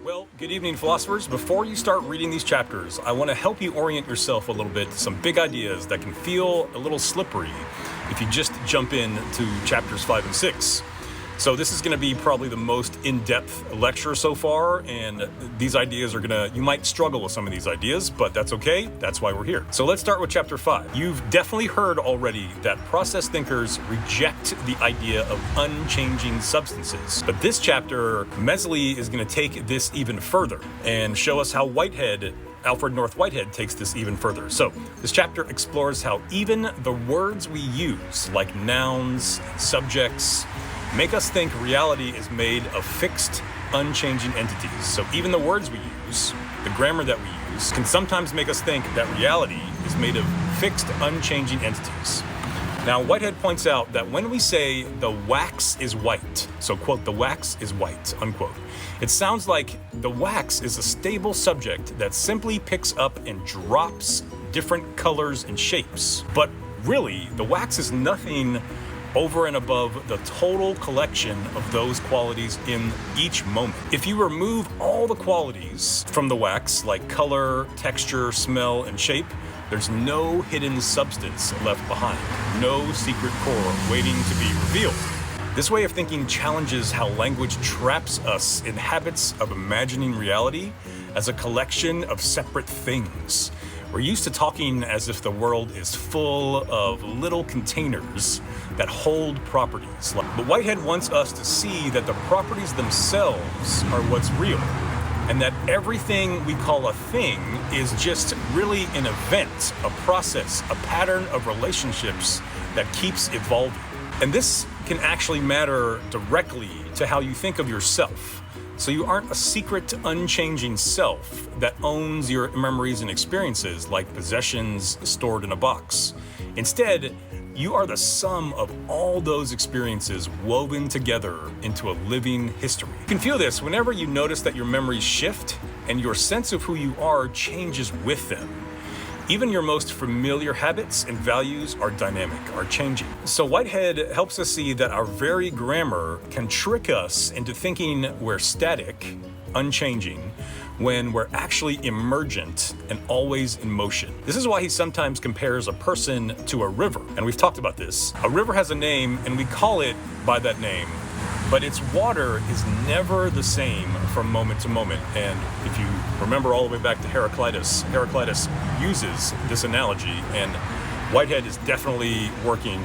Well, good evening, philosophers. Before you start reading these chapters, I want to help you orient yourself a little bit to some big ideas that can feel a little slippery if you just jump in to chapters 5 and 6. So this is going to be probably the most in-depth lecture so far, and these ideas you might struggle with some of these ideas, but that's okay. That's why we're here. So let's start with chapter 5. You've definitely heard already that process thinkers reject the idea of unchanging substances. But this chapter, Mesle is going to take this even further and show us how Alfred North Whitehead takes this even further. So this chapter explores how even the words we use, like nouns, subjects, make us think reality is made of fixed, unchanging entities. So even the words we use, the grammar that we use, can sometimes make us think that reality is made of fixed, unchanging entities. Now, Whitehead points out that when we say the wax is white, so quote, the wax is white, unquote, it sounds like the wax is a stable subject that simply picks up and drops different colors and shapes. But really, the wax is nothing over and above the total collection of those qualities in each moment. If you remove all the qualities from the wax, like color, texture, smell, and shape, there's no hidden substance left behind, no secret core waiting to be revealed. This way of thinking challenges how language traps us in habits of imagining reality as a collection of separate things. We're used to talking as if the world is full of little containers that hold properties. But Whitehead wants us to see that the properties themselves are what's real, and that everything we call a thing is just really an event, a process, a pattern of relationships that keeps evolving. And this can actually matter directly to how you think of yourself. So you aren't a secret, unchanging self that owns your memories and experiences like possessions stored in a box. Instead, you are the sum of all those experiences woven together into a living history. You can feel this whenever you notice that your memories shift and your sense of who you are changes with them. Even your most familiar habits and values are dynamic, are changing. So Whitehead helps us see that our very grammar can trick us into thinking we're static, unchanging, when we're actually emergent and always in motion. This is why he sometimes compares a person to a river. And we've talked about this. A river has a name and we call it by that name, but its water is never the same from moment to moment. And if you remember all the way back to Heraclitus uses this analogy, and Whitehead is definitely working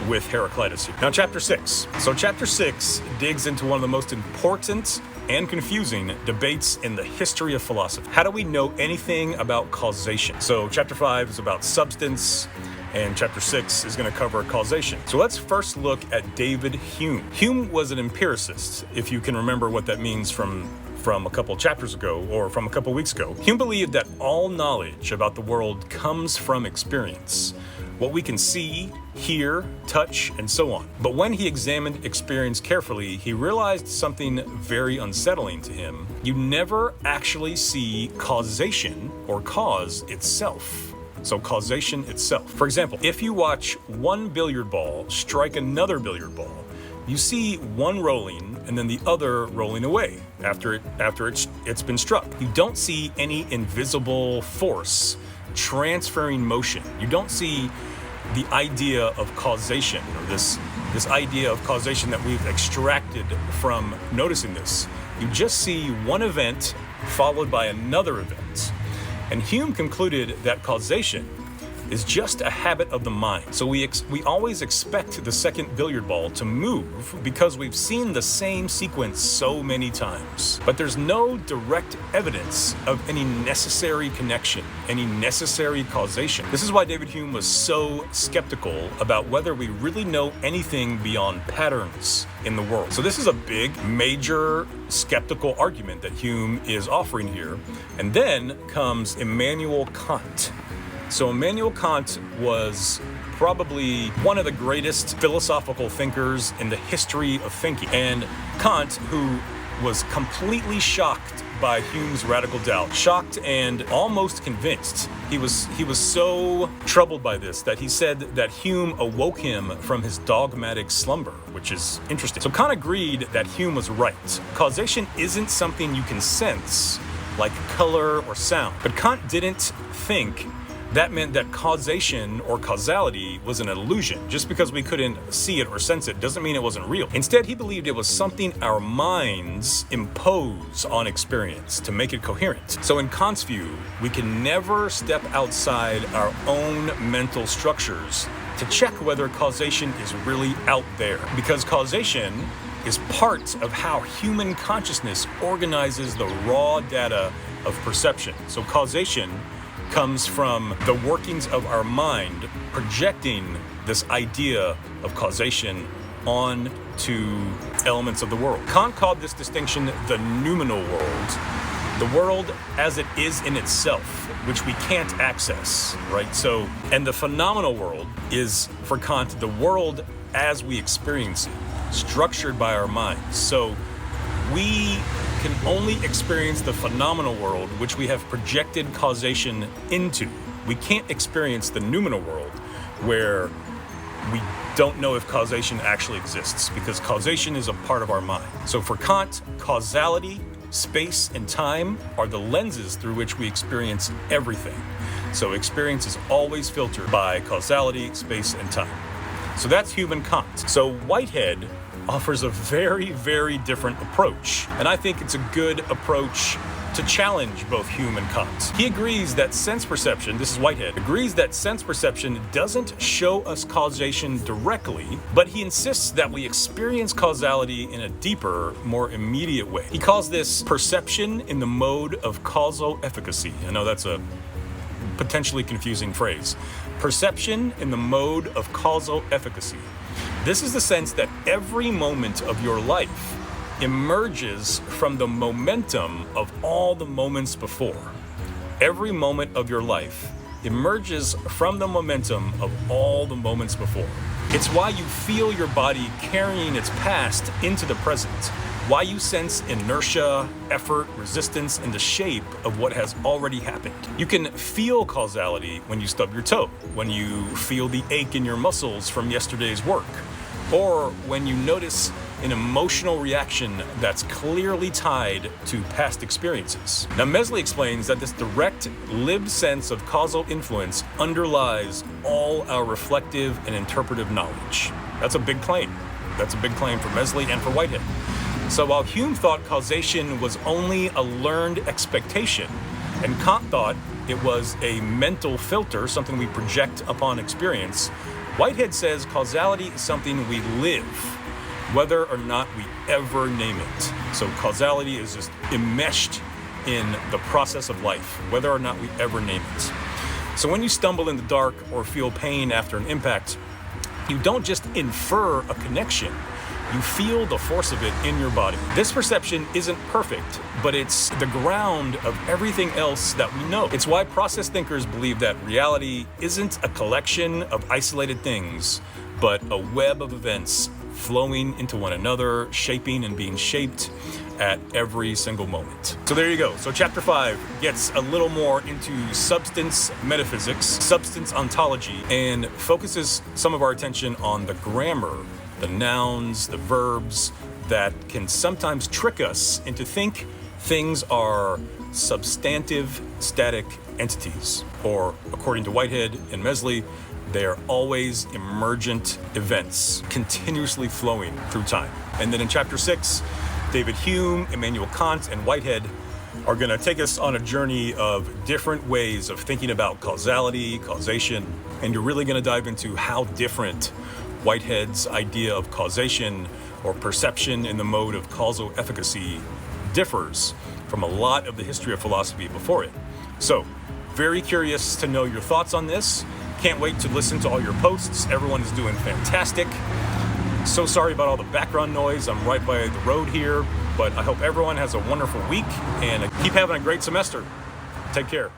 with Heraclitus here. Now, chapter 6. So chapter 6 digs into one of the most important and confusing debates in the history of philosophy. How do we know anything about causation? So chapter 5 is about substance, and chapter 6 is going to cover causation. So let's first look at David Hume. Hume was an empiricist, if you can remember what that means from a couple chapters ago or from a couple weeks ago. Hume believed that all knowledge about the world comes from experience, what we can see, hear, touch, and so on. But when he examined experience carefully, he realized something very unsettling to him. You never actually see causation or cause itself. So causation itself. For example, if you watch one billiard ball strike another billiard ball, you see one rolling and then the other rolling away after it's been struck. You don't see any invisible force transferring motion. You don't see the idea of causation, or this idea of causation that we've extracted from noticing this. You just see one event followed by another event. And Hume concluded that causation is just a habit of the mind. So we always expect the second billiard ball to move because we've seen the same sequence so many times. But there's no direct evidence of any necessary connection, any necessary causation. This is why David Hume was so skeptical about whether we really know anything beyond patterns in the world. So this is a big, major skeptical argument that Hume is offering here. And then comes Immanuel Kant. So Immanuel Kant was probably one of the greatest philosophical thinkers in the history of thinking. And Kant, who was completely shocked by Hume's radical doubt, shocked and almost convinced. He was so troubled by this that he said that Hume awoke him from his dogmatic slumber, which is interesting. So Kant agreed that Hume was right. Causation isn't something you can sense, like color or sound. But Kant didn't think that meant that causation or causality was an illusion. Just because we couldn't see it or sense it doesn't mean it wasn't real. Instead, he believed it was something our minds impose on experience to make it coherent. So in Kant's view, we can never step outside our own mental structures to check whether causation is really out there. Because causation is part of how human consciousness organizes the raw data of perception. So causation comes from the workings of our mind projecting this idea of causation on to elements of the world. Kant called this distinction the noumenal world, the world as it is in itself, which we can't access, right? So, and the phenomenal world is, for Kant, the world as we experience it, structured by our minds. So we can only experience the phenomenal world which we have projected causation into. We can't experience the noumenal world where we don't know if causation actually exists, because causation is a part of our mind. So for Kant, causality, space, and time are the lenses through which we experience everything. So experience is always filtered by causality, space, and time. So that's Hume and Kant. So Whitehead offers a very, very different approach. And I think it's a good approach to challenge both Hume and Kant. He agrees that sense perception, this is Whitehead, agrees that sense perception doesn't show us causation directly, but he insists that we experience causality in a deeper, more immediate way. He calls this perception in the mode of causal efficacy. I know that's a potentially confusing phrase. Perception in the mode of causal efficacy. This is the sense that every moment of your life emerges from the momentum of all the moments before. Every moment of your life emerges from the momentum of all the moments before. It's why you feel your body carrying its past into the present, why you sense inertia, effort, resistance in the shape of what has already happened. You can feel causality when you stub your toe, when you feel the ache in your muscles from yesterday's work, or when you notice an emotional reaction that's clearly tied to past experiences. Now, Mesle explains that this direct, lived sense of causal influence underlies all our reflective and interpretive knowledge. That's a big claim. That's a big claim for Mesle and for Whitehead. So while Hume thought causation was only a learned expectation, and Kant thought it was a mental filter, something we project upon experience, Whitehead says causality is something we live, whether or not we ever name it. So causality is just enmeshed in the process of life, whether or not we ever name it. So when you stumble in the dark or feel pain after an impact, you don't just infer a connection, you feel the force of it in your body. This perception isn't perfect, but it's the ground of everything else that we know. It's why process thinkers believe that reality isn't a collection of isolated things, but a web of events flowing into one another, shaping and being shaped at every single moment. So there you go. So chapter 5 gets a little more into substance metaphysics, substance ontology, and focuses some of our attention on the grammar, the nouns, the verbs that can sometimes trick us into think things are substantive, static entities, or according to Whitehead and Mesle, they are always emergent events, continuously flowing through time. And then in chapter 6, David Hume, Immanuel Kant, and Whitehead are going to take us on a journey of different ways of thinking about causality, causation, and you're really going to dive into how different Whitehead's idea of causation or perception in the mode of causal efficacy differs from a lot of the history of philosophy before it. So, very curious to know your thoughts on this. Can't wait to listen to all your posts. Everyone is doing fantastic. So sorry about all the background noise. I'm right by the road here, but I hope everyone has a wonderful week and keep having a great semester. Take care.